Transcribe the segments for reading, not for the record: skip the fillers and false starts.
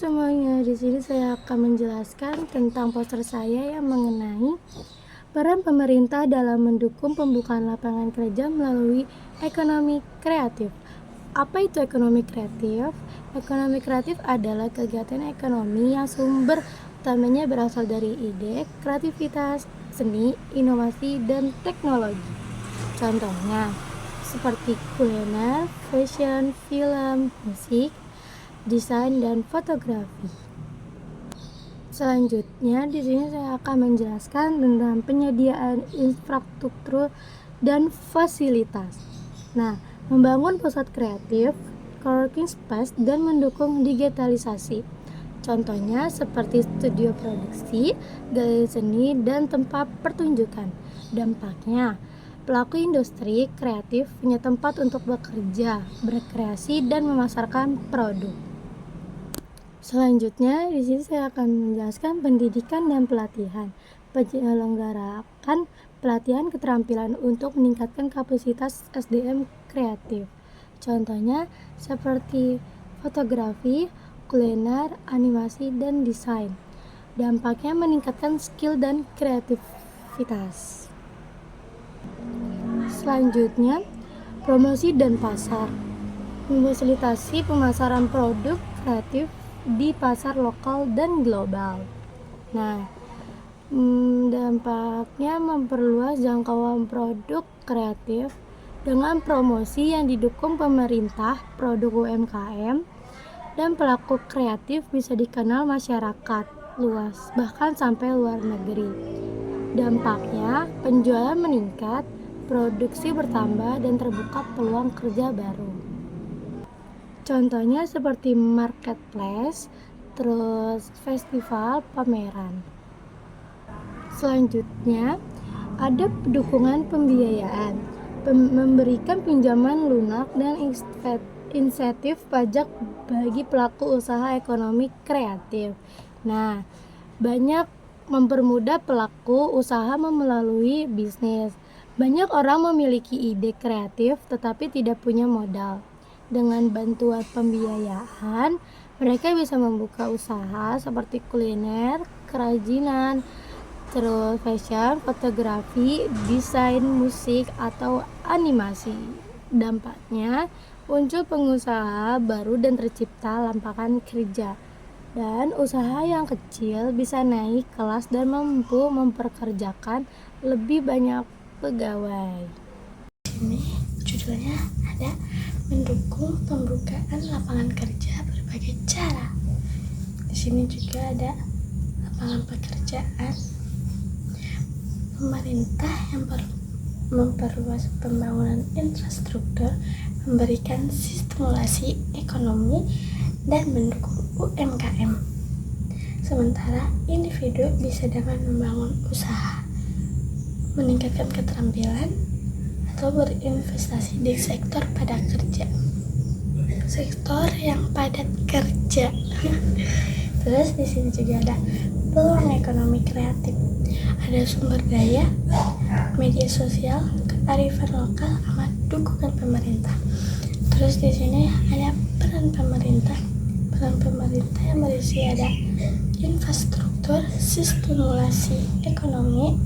semuanya, di sini saya akan menjelaskan tentang poster saya yang mengenai peran pemerintah dalam mendukung pembukaan lapangan kerja melalui ekonomi kreatif. Apa itu ekonomi kreatif? Ekonomi kreatif adalah kegiatan ekonomi yang sumber utamanya berasal dari ide, kreativitas, seni, inovasi, dan teknologi. Contohnya, seperti kuliner, fashion, film, musik, desain, dan fotografi. Selanjutnya, di sini saya akan menjelaskan tentang penyediaan infrastruktur dan fasilitas. Nah, membangun pusat kreatif, coworking space, dan mendukung digitalisasi. Contohnya seperti studio produksi, galeri seni, dan tempat pertunjukan. Dampaknya, pelaku industri kreatif punya tempat untuk bekerja, berkreasi, dan memasarkan produk. Selanjutnya, di sini saya akan menjelaskan pendidikan dan pelatihan. Penyelenggarakan pelatihan keterampilan untuk meningkatkan kapasitas SDM kreatif. Contohnya seperti fotografi, kuliner, animasi, dan desain. Dampaknya meningkatkan skill dan kreativitas. Selanjutnya, promosi dan pasar. Memfasilitasi pemasaran produk kreatif di pasar lokal dan global. Nah, dampaknya memperluas jangkauan produk kreatif dengan promosi yang didukung pemerintah, produk UMKM, dan pelaku kreatif bisa dikenal masyarakat luas, bahkan sampai luar negeri. Dampaknya, penjualan meningkat, produksi bertambah, dan terbuka peluang kerja baru. Contohnya seperti marketplace, terus festival, pameran. Selanjutnya, ada dukungan pembiayaan, memberikan pinjaman lunak dan insentif pajak bagi pelaku usaha ekonomi kreatif. Nah, banyak mempermudah pelaku usaha melalui bisnis. Banyak orang memiliki ide kreatif tetapi tidak punya modal. Dengan bantuan pembiayaan, mereka bisa membuka usaha seperti kuliner, kerajinan, terus fashion, fotografi, desain, musik, atau animasi. Dampaknya, muncul pengusaha baru dan tercipta lapangan kerja. Dan usaha yang kecil bisa naik kelas dan mampu memperkerjakan lebih banyak pegawai. Ini judulnya ada mendukung pembukaan lapangan kerja berbagai cara. Di sini juga ada lapangan pekerjaan. Pemerintah yang memperluas pembangunan infrastruktur, memberikan stimulasi ekonomi, dan mendukung UMKM. Sementara individu bisa dengan membangun usaha, meningkatkan keterampilan, atau berinvestasi di sektor padat kerja. Sektor yang padat kerja. Terus di sini juga ada peluang ekonomi kreatif. Ada sumber daya, media sosial, kearifan lokal, sama dukungan pemerintah. Terus di sini ada peran pemerintah. Peran pemerintah yang berisi ada infrastruktur, stimulasi ekonomi,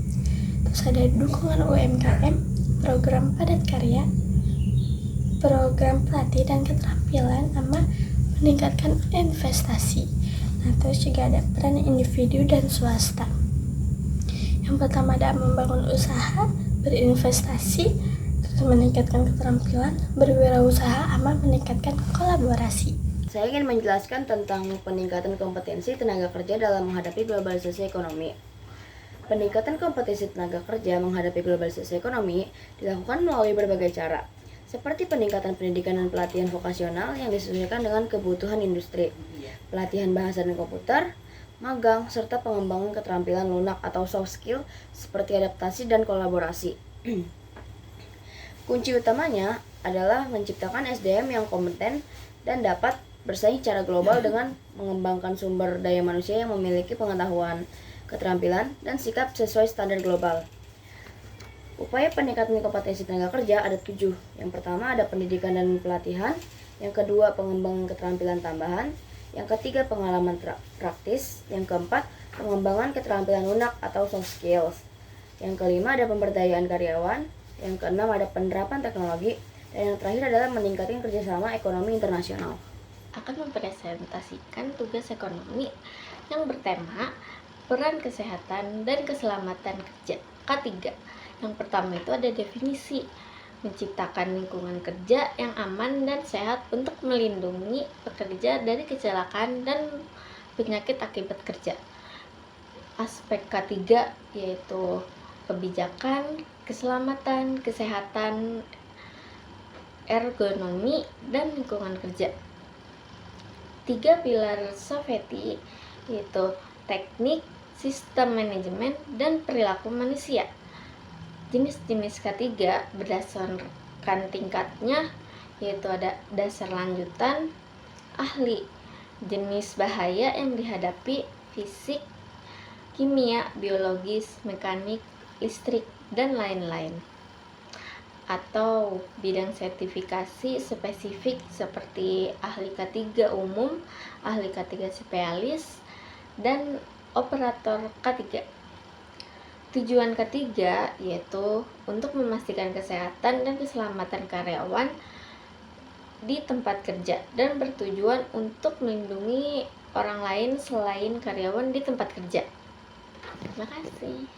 terus ada dukungan UMKM, program padat karya, program pelatih dan keterampilan, sama meningkatkan investasi. Nah, terus juga ada peran individu dan swasta. Yang pertama ada membangun usaha, berinvestasi, terus meningkatkan keterampilan, berwirausaha, sama meningkatkan kolaborasi. Saya ingin menjelaskan tentang peningkatan kompetensi tenaga kerja dalam menghadapi globalisasi ekonomi. Peningkatan kompetensi tenaga kerja menghadapi globalisasi ekonomi dilakukan melalui berbagai cara, seperti peningkatan pendidikan dan pelatihan vokasional yang disesuaikan dengan kebutuhan industri, pelatihan bahasa dan komputer, magang, serta pengembangan keterampilan lunak atau soft skill seperti adaptasi dan kolaborasi. Kunci utamanya adalah menciptakan SDM yang kompeten dan dapat bersaing secara global dengan mengembangkan sumber daya manusia yang memiliki pengetahuan, keterampilan, dan sikap sesuai standar global. Upaya peningkatan kompetensi tenaga kerja ada 7. Yang pertama ada pendidikan dan pelatihan, yang kedua pengembangan keterampilan tambahan, Yang ketiga, pengalaman praktis. Yang keempat, pengembangan keterampilan lunak atau soft skills. Yang kelima, ada pemberdayaan karyawan. Yang keenam, ada penerapan teknologi. Dan yang terakhir adalah meningkatkan kerjasama ekonomi internasional. Akan mempresentasikan tugas ekonomi yang bertema peran kesehatan dan keselamatan kerja. K3. Yang pertama itu ada definisi, menciptakan lingkungan kerja yang aman dan sehat untuk melindungi pekerja dari kecelakaan dan penyakit akibat kerja. Aspek K3 yaitu kebijakan, keselamatan, kesehatan, ergonomi, dan lingkungan kerja. 3 pilar Safety yaitu teknik, sistem manajemen, dan perilaku manusia. Jenis-jenis K3 berdasarkan tingkatnya yaitu ada dasar lanjutan, ahli, jenis bahaya yang dihadapi, fisik, kimia, biologis, mekanik, listrik, dan lain-lain. Atau bidang sertifikasi spesifik seperti ahli K3 umum, ahli K3 spesialis, dan operator K3. Tujuan K3 yaitu untuk memastikan kesehatan dan keselamatan karyawan di tempat kerja dan bertujuan untuk melindungi orang lain selain karyawan di tempat kerja. Terima kasih.